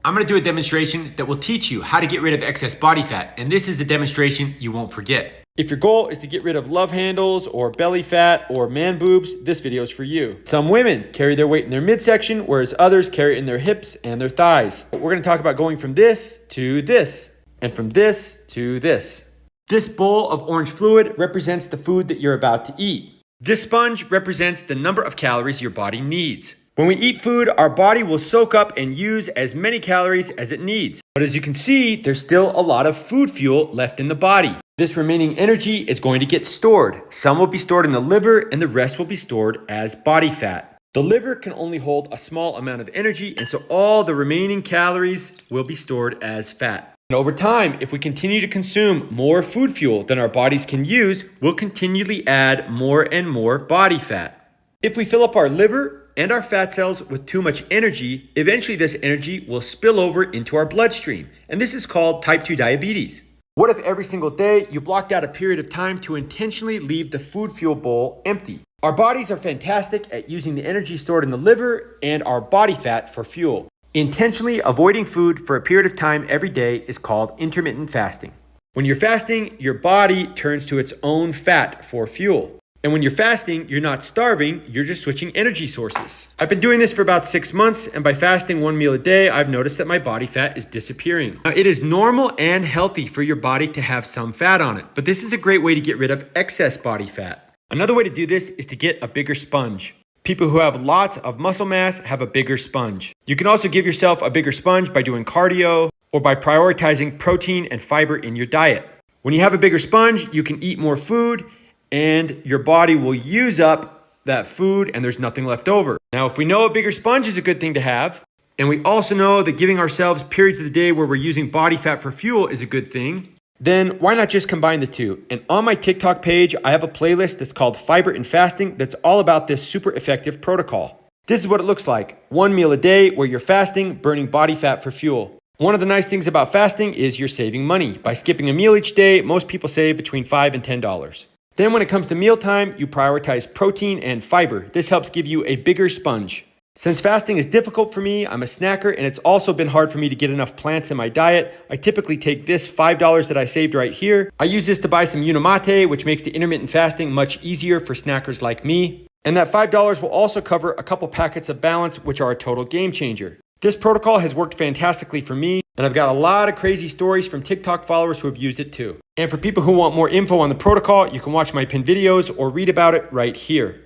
I'm going to do a demonstration that will teach you how to get rid of excess body fat, and this is a demonstration you won't forget. If your goal is to get rid of love handles or belly fat or man boobs, this video is for you. Some women carry their weight in their midsection, whereas others carry it in their hips and their thighs. But we're going to talk about going from this to this, and from this to this. This bowl of orange fluid represents the food that you're about to eat. This sponge represents the number of calories your body needs. When we eat food, our body will soak up and use as many calories as it needs. But as you can see, there's still a lot of food fuel left in the body. This remaining energy is going to get stored. Some will be stored in the liver and the rest will be stored as body fat. The liver can only hold a small amount of energy, and so all the remaining calories will be stored as fat. And over time, if we continue to consume more food fuel than our bodies can use, we'll continually add more and more body fat. If we fill up our liver and our fat cells with too much energy, eventually this energy will spill over into our bloodstream, and this is called type 2 diabetes. What if every single day you blocked out a period of time to intentionally leave the food fuel bowl empty? Our bodies are fantastic at using the energy stored in the liver and our body fat for fuel. Intentionally avoiding food for a period of time every day is called intermittent fasting. When you're fasting, your body turns to its own fat for fuel. And when you're fasting, you're not starving, you're just switching energy sources. I've been doing this for about 6 months, and by fasting 1 meal a day, I've noticed that my body fat is disappearing. Now, it is normal and healthy for your body to have some fat on it, but this is a great way to get rid of excess body fat. Another way to do this is to get a bigger sponge. People who have lots of muscle mass have a bigger sponge. You can also give yourself a bigger sponge by doing cardio or by prioritizing protein and fiber in your diet. When you have a bigger sponge, you can eat more food and your body will use up that food and there's nothing left over. Now, if we know a bigger sponge is a good thing to have, and we also know that giving ourselves periods of the day where we're using body fat for fuel is a good thing, then why not just combine the two? And on my TikTok page, I have a playlist that's called Fiber and Fasting that's all about this super effective protocol. This is what it looks like. 1 meal a day where you're fasting, burning body fat for fuel. One of the nice things about fasting is you're saving money. By skipping a meal each day, most people save between $5 and $10. Then when it comes to mealtime, you prioritize protein and fiber. This helps give you a bigger sponge. Since fasting is difficult for me, I'm a snacker, and it's also been hard for me to get enough plants in my diet. I typically take this $5 that I saved right here. I use this to buy some Unimate, which makes the intermittent fasting much easier for snackers like me. And that $5 will also cover a couple packets of Balance, which are a total game changer. This protocol has worked fantastically for me, and I've got a lot of crazy stories from TikTok followers who have used it too. And for people who want more info on the protocol, you can watch my pinned videos or read about it right here.